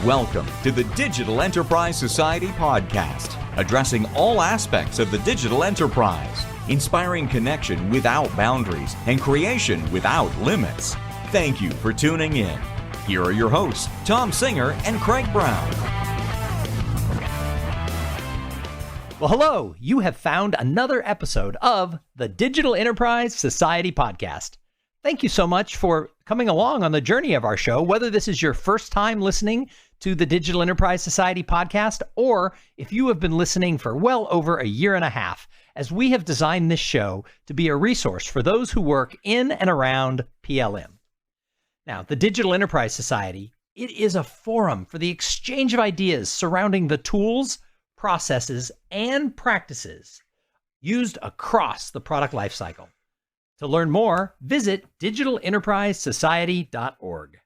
Welcome to the Digital Enterprise Society podcast, addressing all aspects of the digital enterprise, inspiring connection without boundaries and creation without limits. Thank you for tuning in. Here are your hosts, Thom Singer and Craig Brown. Well, hello. You have found another episode of the Digital Enterprise Society podcast. Thank you so much for coming along on the journey of our show, whether this is your first time listening to the Digital Enterprise Society podcast, or if you have been listening for well over a year and a half, as we have designed this show to be a resource for those who work in and around PLM. Now, the Digital Enterprise Society, it is a forum for the exchange of ideas surrounding the tools, processes, and practices used across the product lifecycle. To learn more, visit digitalenterprisesociety.org.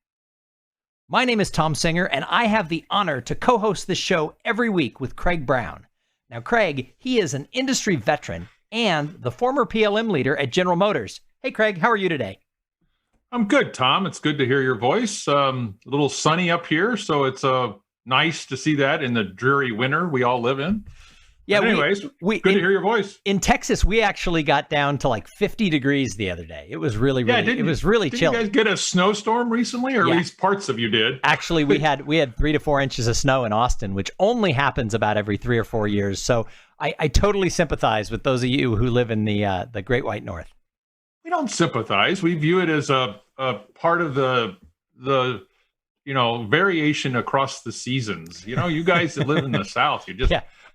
My name is Thom Singer, and I have the honor to co-host this show every week with Craig Brown. Now, Craig, he is an industry veteran and the former PLM leader at General Motors. Hey, Craig, how are you today? I'm good, Tom. It's good to hear your voice. A little sunny up here, so it's nice to see that in the dreary winter we all live in. Yeah. But anyways, good to hear your voice. In Texas, we actually got down to like 50 degrees the other day. It was really chilly. Did you guys get a snowstorm recently, or at least parts of you did? Actually, we had 3 to 4 inches of snow in Austin, which only happens about every 3 or 4 years. So I totally sympathize with those of you who live in the Great White North. We don't sympathize. We view it as a part of the variation across the seasons. You guys that live in the South, you just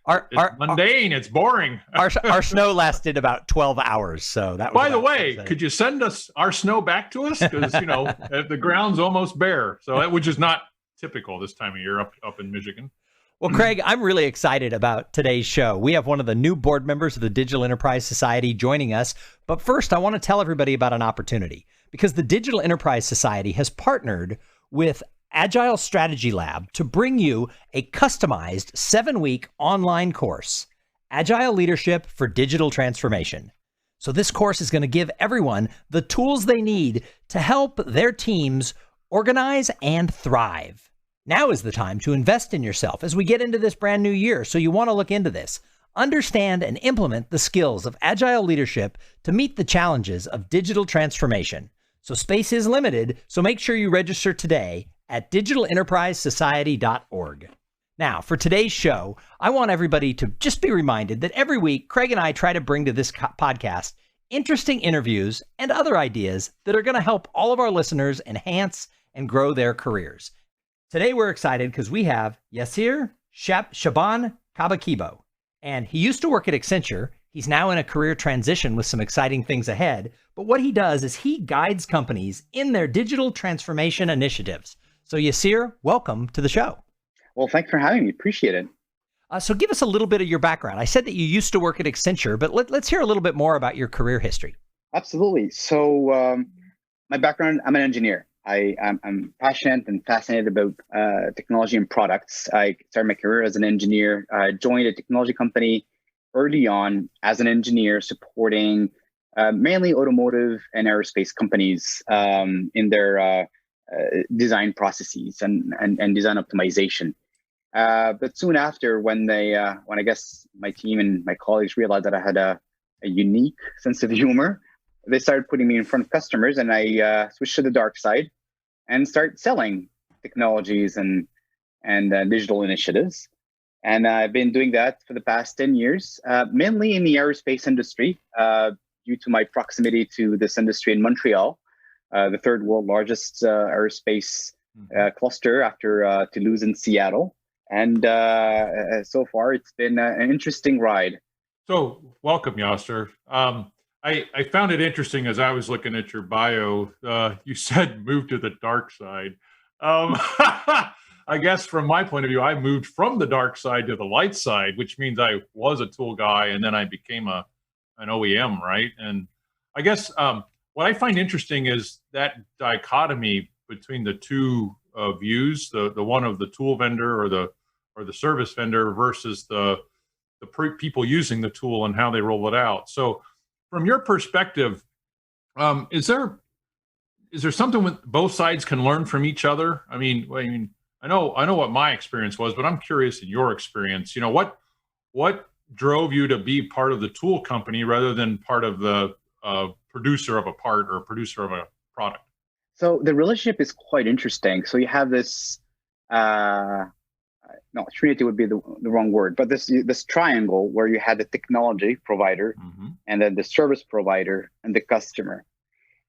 it's mundane. It's boring. Our snow lasted about 12 hours. So that. By the way, could you send us our snow back to us? Because the ground's almost bare, so which is not typical this time of year up in Michigan. Well, Craig, I'm really excited about today's show. We have one of the new board members of the Digital Enterprise Society joining us. But first, I want to tell everybody about an opportunity, because the Digital Enterprise Society has partnered with Agile Strategy Lab to bring you a customized 7-week online course, Agile Leadership for Digital Transformation. So this course is going to give everyone the tools they need to help their teams organize and thrive. Now is the time to invest in yourself as we get into this brand new year. So you want to look into this. Understand and implement the skills of Agile leadership to meet the challenges of digital transformation. So space is limited, so make sure you register today at digitalenterprisesociety.org. Now, for today's show, I want everybody to just be reminded that every week, Craig and I try to bring to this podcast interesting interviews and other ideas that are going to help all of our listeners enhance and grow their careers. Today, we're excited because we have Yaser Shaban Kabakibo, and he used to work at Accenture. He's now in a career transition with some exciting things ahead. But what he does is he guides companies in their digital transformation initiatives. So Yaser, welcome to the show. Well, thanks for having me. Appreciate it. So give us a little bit of your background. I said that you used to work at Accenture, but let's hear a little bit more about your career history. Absolutely. So my background, I'm an engineer. I'm passionate and fascinated about technology and products. I started my career as an engineer. I joined a technology company early on as an engineer, supporting mainly automotive and aerospace companies in their design processes and design optimization. But soon after, when I guess my team and my colleagues realized that I had a unique sense of humor, they started putting me in front of customers, and I switched to the dark side and started selling technologies and digital initiatives. And I've been doing that for the past 10 years, mainly in the aerospace industry, due to my proximity to this industry in Montreal, the third world largest aerospace cluster after Toulouse and Seattle. And so far, it's been an interesting ride. So welcome, Yaser. I found it interesting as I was looking at your bio. You said move to the dark side. I guess from my point of view, I moved from the dark side to the light side, which means I was a tool guy and then I became an OEM, right? And I guess what I find interesting is that dichotomy between the two views, the one of the tool vendor or the service vendor versus the people using the tool and how they roll it out. So from your perspective, is there something both sides can learn from each other? I mean, I know what my experience was, but I'm curious in your experience. What drove you to be part of the tool company rather than part of the producer of a part or producer of a product? So the relationship is quite interesting. So you have this, no, trinity would be the wrong word, but this triangle where you had the technology provider, and then the service provider and the customer.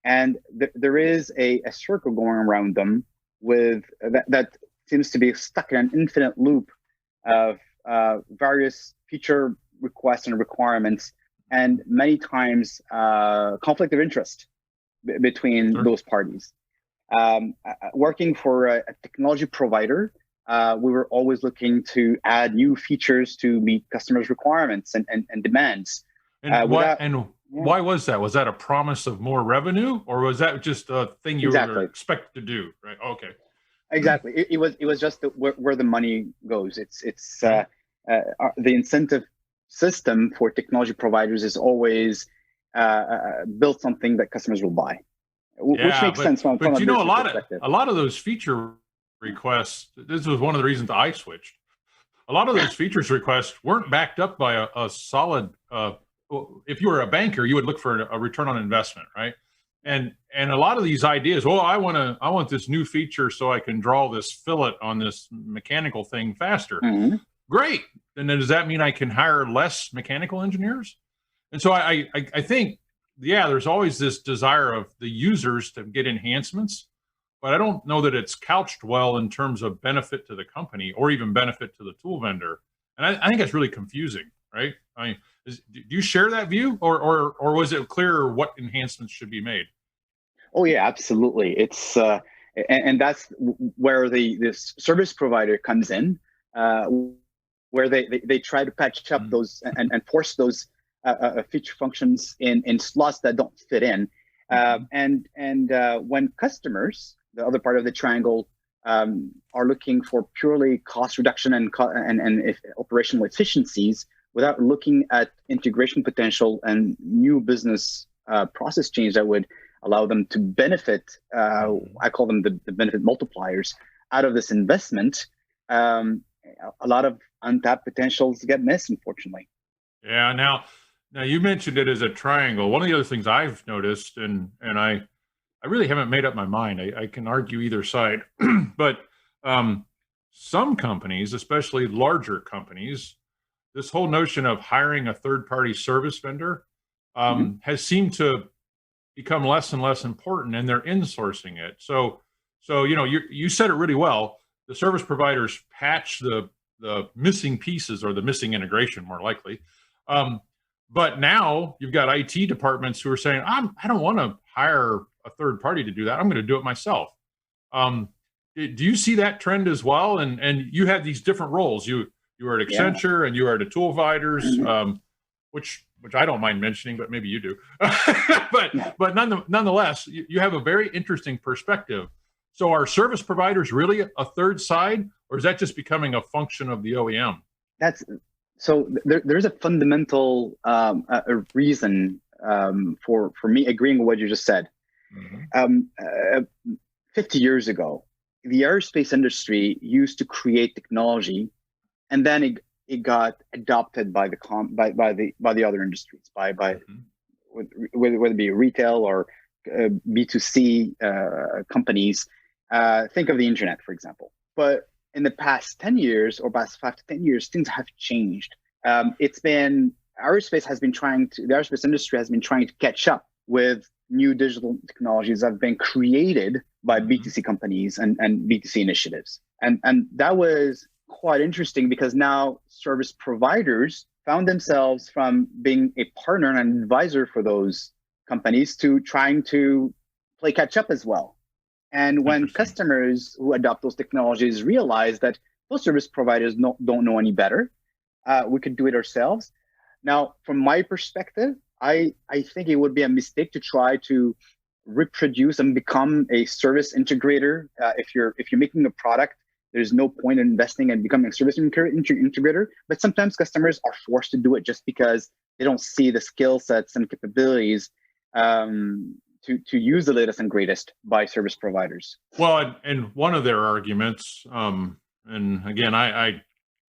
And there is a circle going around them with that seems to be stuck in an infinite loop of various feature requests and requirements, and many times conflict of interest between those parties. Working for a technology provider, we were always looking to add new features to meet customers' requirements and demands. Why was that? Was that a promise of more revenue, or was that just a thing you were expected to do? Right? Okay. Exactly. It was just where the money goes. It's the incentive system for technology providers is always build something that customers will buy, which makes sense from but a you know, perspective. a lot of those feature requests. This was one of the reasons I switched. A lot of those features requests weren't backed up by a solid. If you were a banker, you would look for a return on investment, right? And a lot of these ideas, I want this new feature so I can draw this fillet on this mechanical thing faster. Great. And then does that mean I can hire less mechanical engineers? And so I think, there's always this desire of the users to get enhancements, but I don't know that it's couched well in terms of benefit to the company or even benefit to the tool vendor. And I think that's really confusing, right? Do you share that view, or was it clear what enhancements should be made? Oh yeah, absolutely. It's and that's where this service provider comes in, where they try to patch up those and force those feature functions in slots that don't fit in. And when customers, the other part of the triangle, are looking for purely cost reduction and operational efficiencies, without looking at integration potential and new business process change that would allow them to benefit, I call them the benefit multipliers, out of this investment, a lot of untapped potentials get missed, unfortunately. Yeah, now you mentioned it as a triangle. One of the other things I've noticed, and I really haven't made up my mind, I can argue either side, but some companies, especially larger companies, this whole notion of hiring a third-party service vendor has seemed to become less and less important, and they're insourcing it. So you said it really well. The service providers patch the missing pieces or the missing integration, more likely. But now you've got IT departments who are saying, I don't want to hire a third party to do that. I'm going to do it myself. Do you see that trend as well? And you have these different roles. You were at Accenture and you are at the tool providers, which I don't mind mentioning, but maybe you do. but nonetheless, you have a very interesting perspective. So are service providers really a third side, or is that just becoming a function of the OEM? So there's a fundamental reason for me agreeing with what you just said. 50 years ago, the aerospace industry used to create technology, and then it got adopted by the other industries, whether it be retail or B2C companies. Think of the internet, for example. But in the past 10 years or past 5 to 10 years, things have changed. The aerospace industry has been trying to catch up with new digital technologies that have been created by B2C companies and B2C initiatives. And that was quite interesting, because now service providers found themselves from being a partner and an advisor for those companies to trying to play catch up as well. And when customers who adopt those technologies realize that those service providers don't know any better, we could do it ourselves. Now, from my perspective, I think it would be a mistake to try to reproduce and become a service integrator. If you're making a product, there's no point in investing and becoming a service integrator. But sometimes customers are forced to do it just because they don't see the skill sets and capabilities to use the latest and greatest by service providers. Well, and one of their arguments, and again, I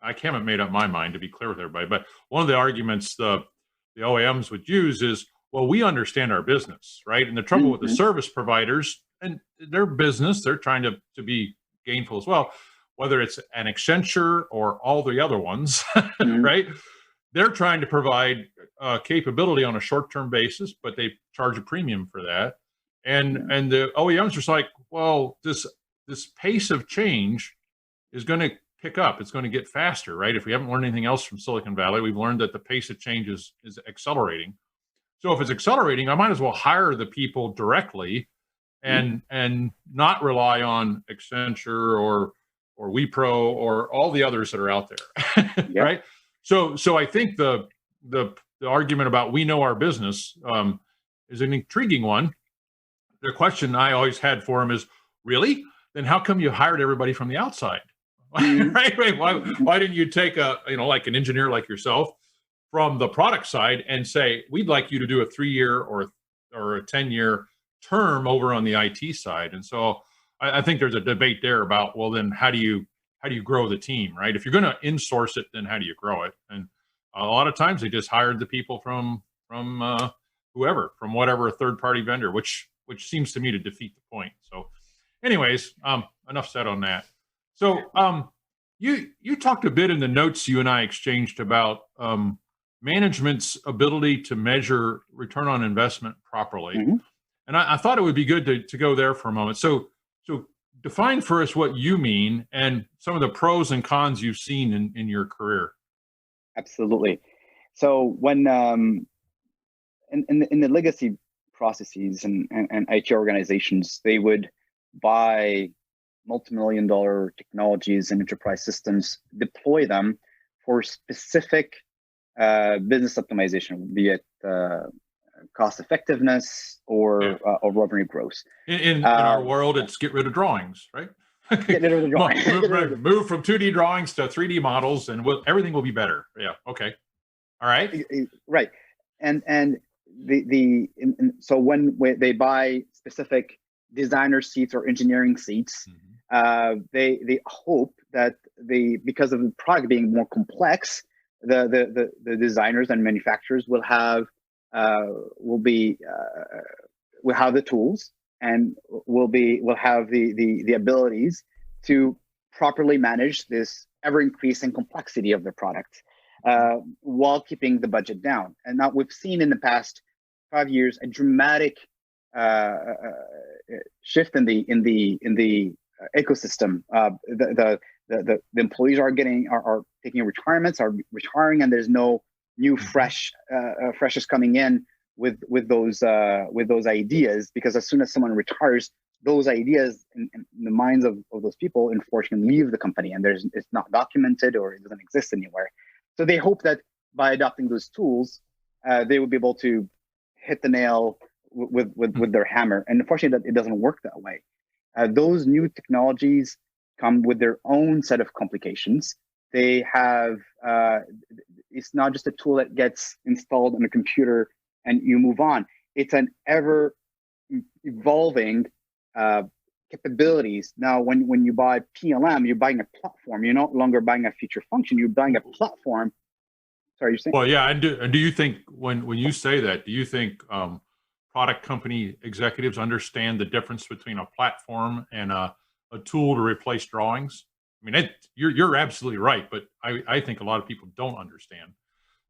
haven't made up my mind to be clear with everybody, but one of the arguments the OEMs would use is, well, we understand our business, right? And the trouble with the service providers and their business, they're trying to be gainful as well, whether it's an Accenture or all the other ones, right? They're trying to provide capability on a short-term basis, but they charge a premium for that. And the OEMs are just like, well, this pace of change is going to pick up. It's going to get faster, right? If we haven't learned anything else from Silicon Valley, we've learned that the pace of change is accelerating. So if it's accelerating, I might as well hire the people directly and not rely on Accenture or Wipro or all the others that are out there, right? So I think the argument about we know our business is an intriguing one. The question I always had for him is, really? Then how come you hired everybody from the outside? Right? Why didn't you take like an engineer like yourself from the product side and say, we'd like you to do a 3-year or a 10-year term over on the IT side? And so I think there's a debate there about, well, then how do you grow the team, right? If you're going to insource it, then how do you grow it? And a lot of times they just hired the people from whoever, from whatever third-party vendor, which seems to me to defeat the point. So anyways, enough said on that. So you talked a bit in the notes you and I exchanged about management's ability to measure return on investment properly. And I thought it would be good to go there for a moment. So define for us what you mean and some of the pros and cons you've seen in your career. Absolutely. So when in the legacy processes and IT organizations, they would buy multi-million-dollar technologies and enterprise systems, deploy them for specific business optimization, be it cost effectiveness or revenue growth. In our world, it's get rid of drawings, right? Get rid of the drawings. Move from 2D drawings to 3D models, and everything will be better. Yeah. Okay. All right. Right. And so when they buy specific designer seats or engineering seats, they hope that because of the product being more complex, the designers and manufacturers will have the tools and will have the abilities to properly manage this ever increasing complexity of the product while keeping the budget down. And now we've seen in the past 5 years a dramatic shift in the ecosystem. The employees are taking retirements, are retiring, and there's no new freshers coming in with those ideas, because as soon as someone retires, those ideas in the minds of those people unfortunately leave the company, and it's not documented or it doesn't exist anywhere. So they hope that by adopting those tools, they will be able to hit the nail with their hammer. And unfortunately, it doesn't work that way. Those new technologies come with their own set of complications. They have, it's not just a tool that gets installed on a computer and you move on. It's an ever evolving capabilities. Now, when you buy PLM, you're buying a platform. You're no longer buying a feature function. You're buying a platform. Sorry, you're saying? Well, yeah. And do you think when you say that, do you think product company executives understand the difference between a platform and a tool to replace drawings? I mean, you're absolutely right, but I think a lot of people don't understand.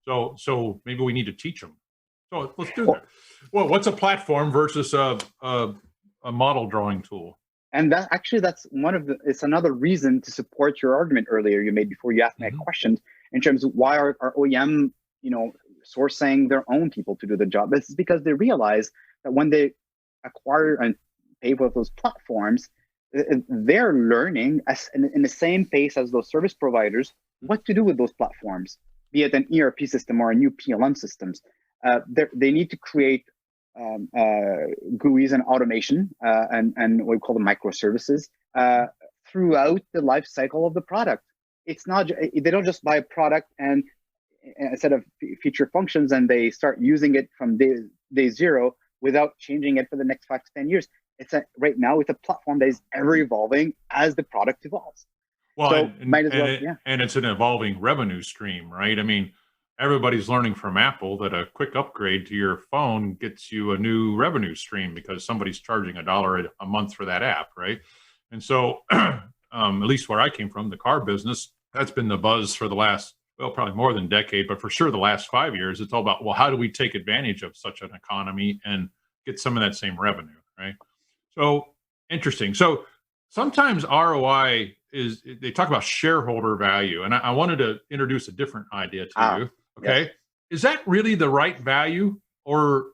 So maybe we need to teach them. So let's do that. Well, what's a platform versus a model drawing tool? And it's another reason to support your argument earlier you made before you asked me a question in terms of why are OEM, sourcing their own people to do the job. This is because they realize that when they acquire and pay for those platforms, they're learning in the same pace as those service providers what to do with those platforms, be it an ERP system or a new PLM systems. They need to create GUIs and automation and what we call the microservices throughout the life cycle of the product. It's not, they don't just buy a product and a set of feature functions and they start using it from day zero. without changing it for the next 5 to 10 years. Right now, it's a platform that is ever evolving as the product evolves. Well, so and it's an evolving revenue stream, right? I mean, everybody's learning from Apple that a quick upgrade to your phone gets you a new revenue stream because somebody's charging $1 a month for that app, right? And so, at least where I came from, the car business, that's been the buzz for the last, well, probably more than a decade, but for sure the last 5 years. It's all about, well, how do we take advantage of such an economy and get some of that same revenue, right? So interesting. So sometimes ROI they talk about shareholder value, and I wanted to introduce a different idea to you. Okay. Yes. Is that really the right value? Or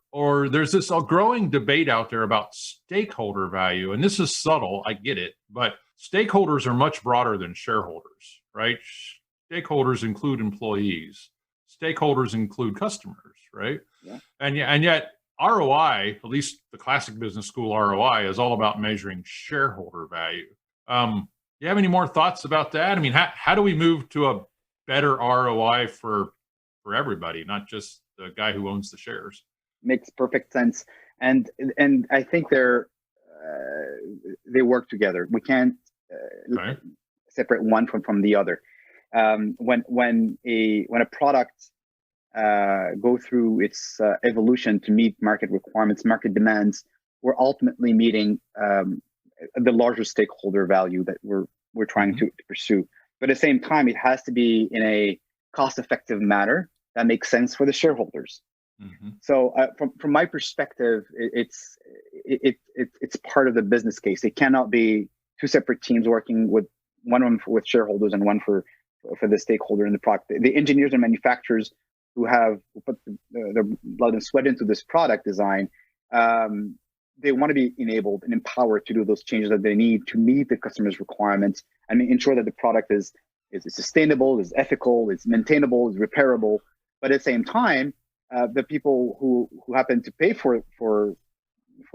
there's this growing debate out there about stakeholder value, and this is subtle, I get it, but stakeholders are much broader than shareholders, right? Stakeholders include employees. Stakeholders include customers, right? Yeah. And yet ROI, at least the classic business school ROI, is all about measuring shareholder value. Do you have any more thoughts about that? I mean, how do we move to a better ROI for everybody, not just the guy who owns the shares? Makes perfect sense, and I think they work together. We can't separate one from the other. When a product go through its evolution to meet market requirements, market demands, we're ultimately meeting the larger stakeholder value that we're trying to pursue. But at the same time, it has to be in a cost-effective manner that makes sense for the shareholders. Mm-hmm. So from my perspective, it's part of the business case. It cannot be two separate teams working with one with shareholders and one for the stakeholder in the product. The engineers and manufacturers who put their blood and sweat into this product design, they want to be enabled and empowered to do those changes that they need to meet the customer's requirements and ensure that the product is sustainable, is ethical, is maintainable, is repairable. But at the same time, the people who happen to pay for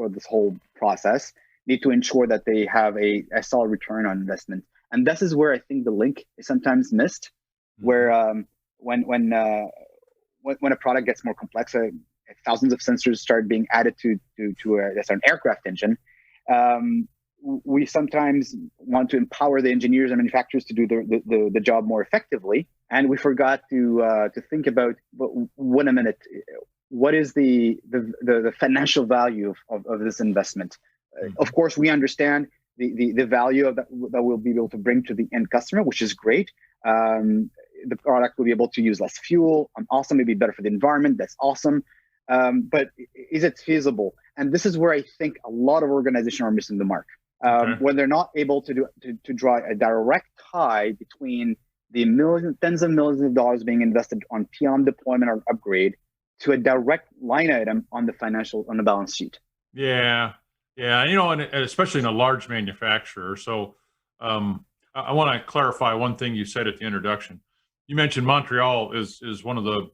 this whole process need to ensure that they have a solid return on investment. And this is where I think the link is sometimes missed, where when a product gets more complex, thousands of sensors start being added to an aircraft engine. We sometimes want to empower the engineers and manufacturers to do the job more effectively, and we forgot to think about, wait a minute, what is the financial value of this investment? Of course, we understand the value of that we'll be able to bring to the end customer, which is great. The product will be able to use less fuel, and also maybe better for the environment. That's awesome. But is it feasible? And this is where I think a lot of organizations are missing the mark. When they're not able to draw a direct tie between the tens of millions of dollars being invested on PM deployment or upgrade to a direct line item on the balance sheet. Yeah. And especially in a large manufacturer. So I want to clarify one thing you said at the introduction. You mentioned Montreal is one of the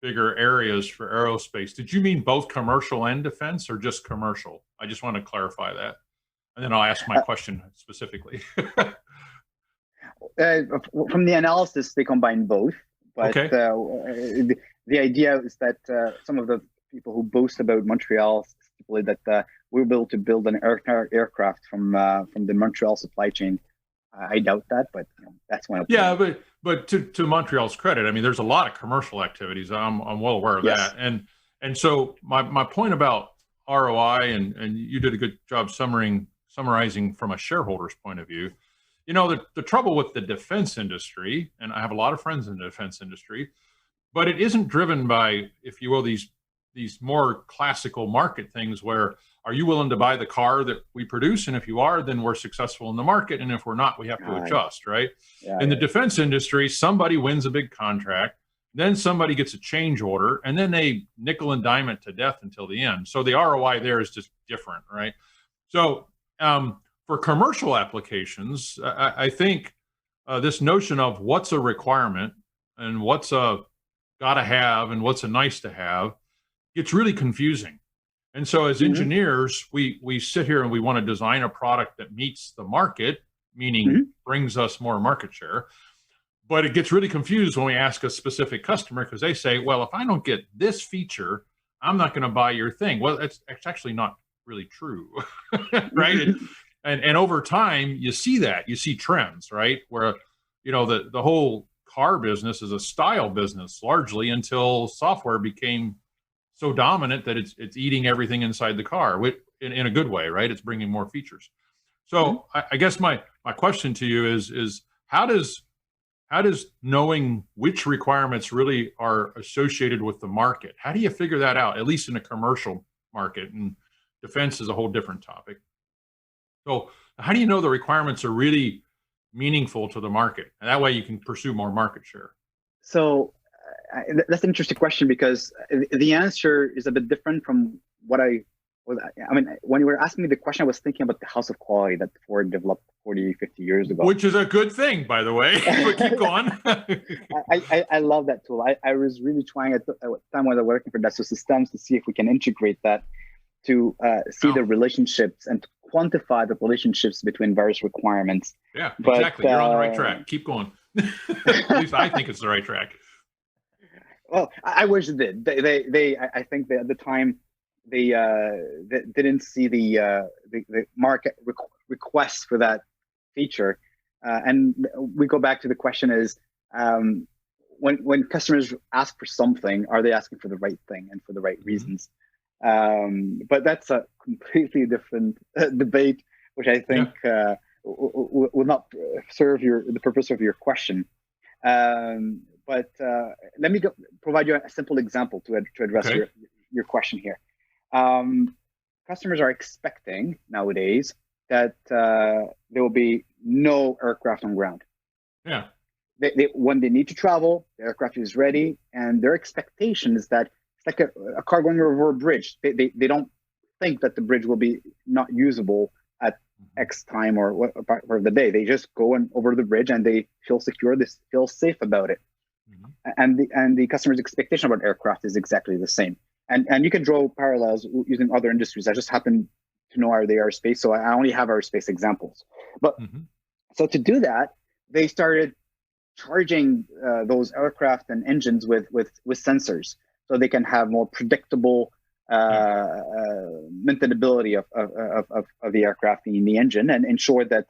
bigger areas for aerospace. Did you mean both commercial and defense, or just commercial? I just want to clarify that. And then I'll ask my question specifically. From the analysis, they combine both. But okay. The idea is that some of the people who boast about Montreal stipulate that we'll be able to build an aircraft from the Montreal supply chain. I doubt that, but that's one. Yeah, but to Montreal's credit, I mean, there's a lot of commercial activities. I'm well aware of that. And so my point about ROI, and you did a good job summarizing from a shareholder's point of view. The trouble with the defense industry, and I have a lot of friends in the defense industry, but it isn't driven by, if you will, these more classical market things where, are you willing to buy the car that we produce? And if you are, then we're successful in the market. And if we're not, we have to adjust, right? In the defense industry, somebody wins a big contract, then somebody gets a change order, and then they nickel and dime it to death until the end. So the ROI there is just different, right? So for commercial applications, I think this notion of what's a requirement and what's a gotta have and what's a nice to have gets really confusing. And so as engineers, we sit here and we want to design a product that meets the market, meaning brings us more market share. But it gets really confused when we ask a specific customer, because they say, well, if I don't get this feature, I'm not going to buy your thing. Well, it's actually not really true, right? And over time, you see that. You see trends, right? Where, the whole car business is a style business largely until software became so dominant that it's eating everything inside the car in a good way, right? It's bringing more features. So I guess my question to you is how does knowing which requirements really are associated with the market, how do you figure that out, at least in a commercial market? And defense is a whole different topic. So how do you know the requirements are really meaningful to the market? And that way you can pursue more market share. So that's an interesting question, because the answer is a bit different from what when you were asking me the question, I was thinking about the house of quality that Ford developed 40, 50 years ago. Which is a good thing, by the way. But keep going. I love that tool. I was really trying at the time when I was working for Dassault Systems to see if we can integrate that to see the relationships and to quantify the relationships between various requirements. Yeah, exactly. You're on the right track. Keep going. At least I think it's the right track. Well, I wish it did. I think that at the time they didn't see the market requests for that feature, and we go back to the question is when customers ask for something, are they asking for the right thing and for the right reasons? But that's a completely different debate, which I think will not serve the purpose of your question. But let me provide you a simple example to address your question here. Customers are expecting nowadays that there will be no aircraft on ground. Yeah. When they need to travel, the aircraft is ready, and their expectation is that it's like a car going over a bridge. They don't think that the bridge will be not usable at X time or what part of the day. They just go over the bridge and they feel secure. They feel safe about it. And the customer's expectation about aircraft is exactly the same. And you can draw parallels using other industries. I just happen to know the aerospace, so I only have aerospace examples. But so to do that, they started charging those aircraft and engines with sensors, so they can have more predictable maintainability of the aircraft in the engine, and ensure that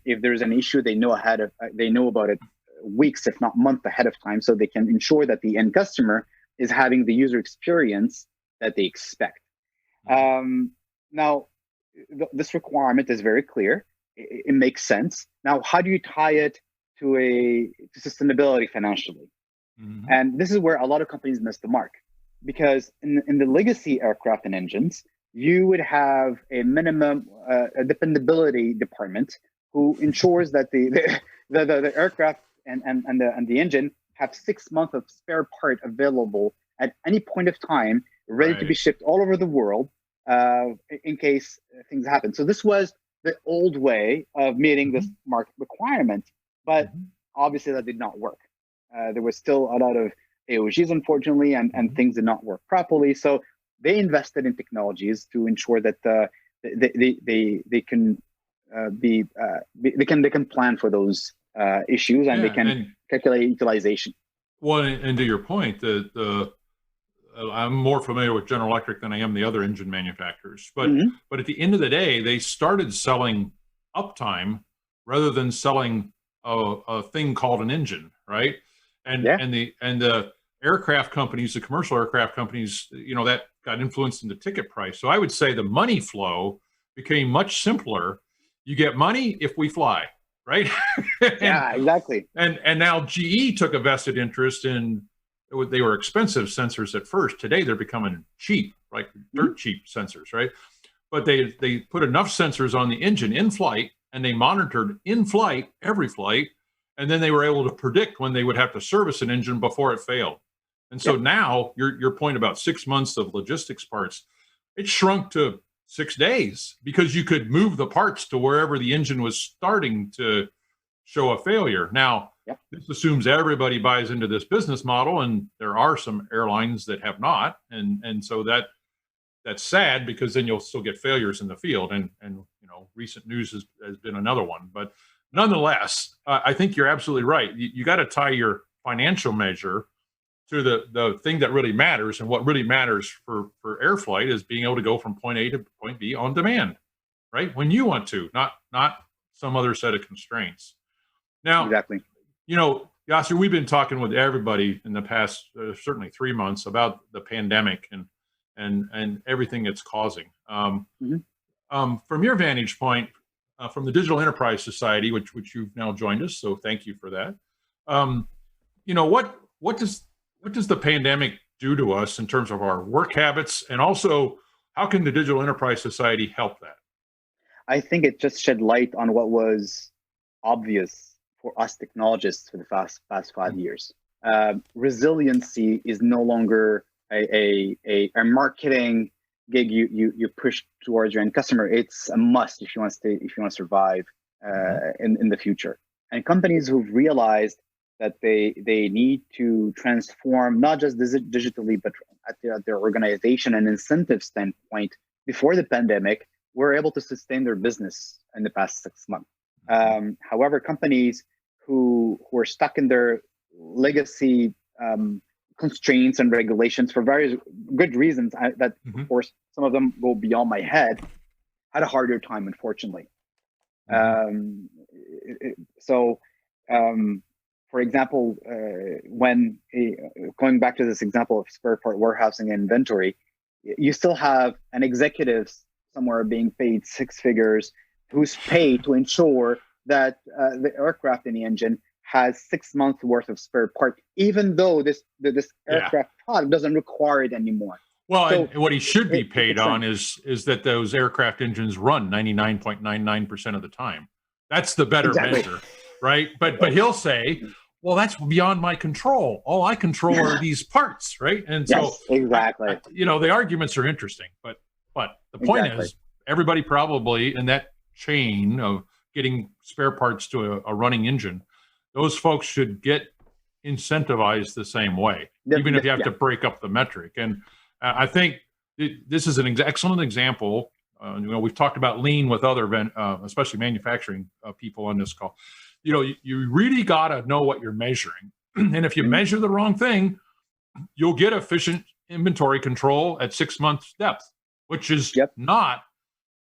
if there's an issue, they know about it weeks, if not months ahead of time, so they can ensure that the end customer is having the user experience that they expect. Now, this requirement is very clear. It makes sense. Now, how do you tie it to sustainability financially? And this is where a lot of companies miss the mark, because in the legacy aircraft and engines, you would have a minimum a dependability department who ensures that the aircraft and the engine have 6 months of spare part available at any point of time, ready to be shipped all over the world in case things happen. So this was the old way of meeting this market requirement, but obviously that did not work. There was still a lot of AOGs, unfortunately, and things did not work properly. So they invested in technologies to ensure that they can plan for those issues, and they can calculate utilization. Well, and to your point, I'm more familiar with General Electric than I am the other engine manufacturers. But at the end of the day, they started selling uptime rather than selling a thing called an engine, right? And the aircraft companies, the commercial aircraft companies, that got influenced in the ticket price. So I would say the money flow became much simpler. You get money if we fly, right? Yeah, exactly. And now GE took a vested interest in. They were expensive sensors at first. Today they're becoming cheap, like dirt cheap sensors, right? But they put enough sensors on the engine in flight, and they monitored in flight every flight, and then they were able to predict when they would have to service an engine before it failed. And so now your point about 6 months of logistics parts, it shrunk to 6 days, because you could move the parts to wherever the engine was starting to show a failure. Now, this assumes everybody buys into this business model, and there are some airlines that have not, and so that's sad, because then you'll still get failures in the field, and recent news has been another one. But nonetheless, I think you're absolutely right. You got to tie your financial measure to the thing that really matters. And what really matters for air flight is being able to go from point A to point B on demand, right? When you want to, not some other set of constraints. Now, Exactly. Yaser, we've been talking with everybody in the past certainly 3 months about the pandemic and everything it's causing. From your vantage point, from the Digital Enterprise Society, which you've now joined us, so thank you for that. What does the pandemic do to us in terms of our work habits, and also how can the Digital Enterprise Society help that? I think it just shed light on what was obvious for us technologists for the past 5 years. Resiliency is no longer a marketing gig you push towards your end customer. It's a must if you want to survive in the future. And companies who've realized that they need to transform not just digitally, but at their organization and incentive standpoint before the pandemic, were able to sustain their business in the past 6 months. However, companies who are stuck in their legacy constraints and regulations for various good reasons that, of course, some of them go beyond my head, had a harder time, unfortunately. For example, when going back to this example of spare part warehousing and inventory, you still have an executive somewhere being paid 6 figures who's paid to ensure that the aircraft in the engine has 6 months worth of spare part, even though this aircraft product doesn't require it anymore. Well, so, and what he should be paid on is that those aircraft engines run 99.99% of the time. That's the better measure, right? But he'll say, well, that's beyond my control. All I control are these parts, right? And so exactly. The arguments are interesting, but the point is, everybody probably in that chain of getting spare parts to a running engine, those folks should get incentivized the same way, even if you have to break up the metric. And I think this is an excellent example. We've talked about lean with other, especially manufacturing people on this call. You really got to know what you're measuring. And if you measure the wrong thing, you'll get efficient inventory control at 6 months depth, which is not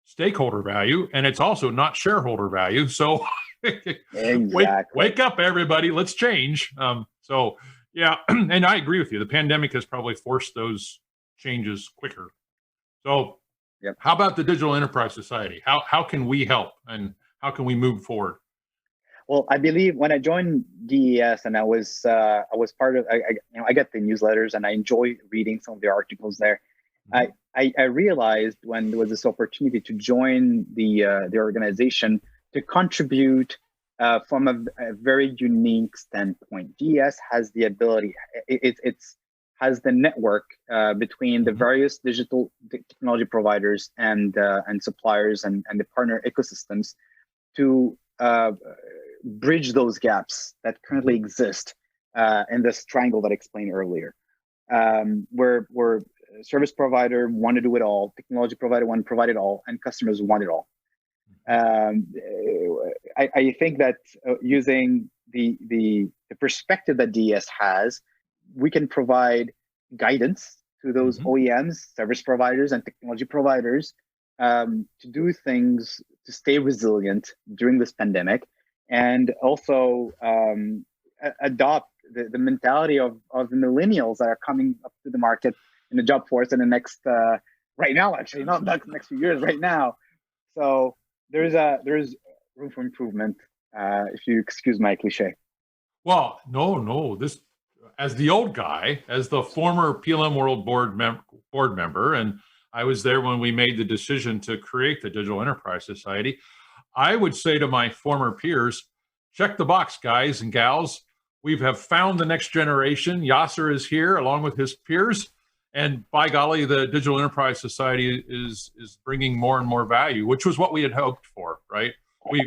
stakeholder value, and it's also not shareholder value. So wake up, everybody. Let's change. And I agree with you. The pandemic has probably forced those changes quicker. So how about the Digital Enterprise Society? How can we help, and how can we move forward? Well, I believe when I joined DES and I was part of, I get the newsletters and I enjoy reading some of the articles there. I realized when there was this opportunity to join the organization to contribute from a very unique standpoint. DES has the ability, it's has the network between the various digital technology providers and suppliers and the partner ecosystems to bridge those gaps that currently exist in this triangle that I explained earlier. Where service provider want to do it all, technology provider want to provide it all, and customers want it all. I think that using the perspective that DES has, we can provide guidance to those OEMs, service providers, and technology providers to do things to stay resilient during this pandemic, and also adopt the mentality of the millennials that are coming up to the market in the job force in the next right now, actually, not the next few years, right now. So there's room for improvement, if you excuse my cliche. Well, no. This, as the old guy, as the former PLM World board member, and I was there when we made the decision to create the Digital Enterprise Society, I would say to my former peers, check the box, guys and gals. We have found the next generation. Yaser is here along with his peers. And by golly, the Digital Enterprise Society is bringing more and more value, which was what we had hoped for, right?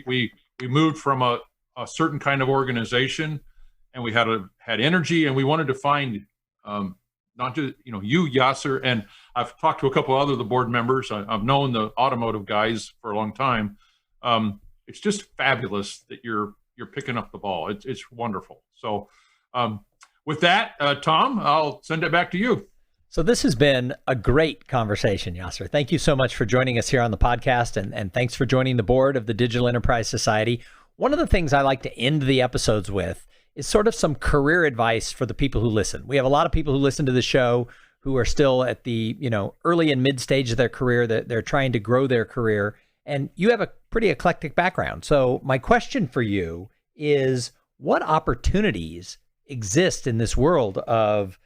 We moved from a certain kind of organization, and we had energy, and we wanted to find not just you, Yaser, and I've talked to a couple other of the board members. I've known the automotive guys for a long time. It's just fabulous that you're picking up the ball. It's wonderful. So with that, Tom, I'll send it back to you. So this has been a great conversation, Yaser. Thank you so much for joining us here on the podcast, and thanks for joining the board of the Digital Enterprise Society. One of the things I like to end the episodes with is sort of some career advice for the people who listen. We have a lot of people who listen to the show who are still at the, early and mid stage of their career, that they're trying to grow their career. And you have a pretty eclectic background. So my question for you is, what opportunities exist in this world of,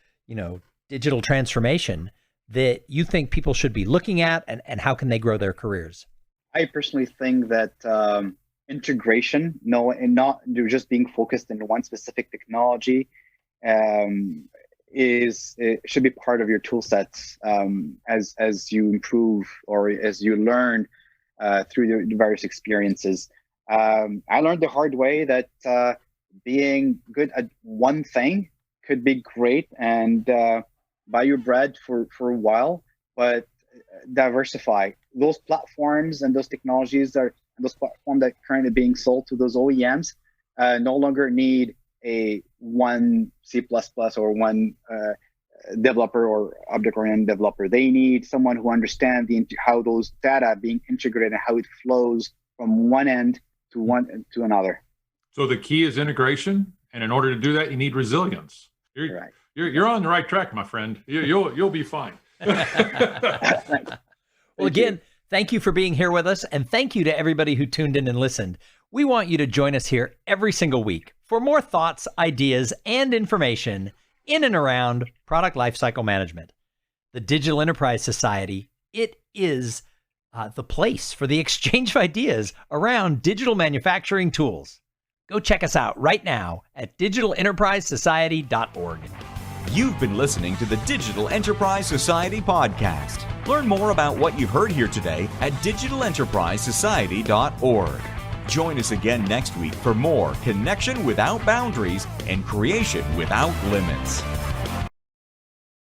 digital transformation that you think people should be looking at, and how can they grow their careers? I personally think that integration, and not just being focused in one specific technology, it should be part of your tool sets as you improve or as you learn through the various experiences. I learned the hard way that being good at one thing could be great and buy your bread for a while, but diversify. Those platforms and those technologies those platforms that are currently being sold to those OEMs no longer need a one C++ or one developer or object-oriented developer. They need someone who understands how those data being integrated and how it flows from one end to another. So the key is integration, and in order to do that, you need resilience. You're on the right track, my friend. You'll be fine. Well, again, thank you for being here with us, and thank you to everybody who tuned in and listened. We want you to join us here every single week for more thoughts, ideas, and information in and around product lifecycle management. The Digital Enterprise Society, it is the place for the exchange of ideas around digital manufacturing tools. Go check us out right now at digitalenterprisesociety.org. You've been listening to the Digital Enterprise Society podcast. Learn more about what you've heard here today at digitalenterprisesociety.org. Join us again next week for more connection without boundaries and creation without limits.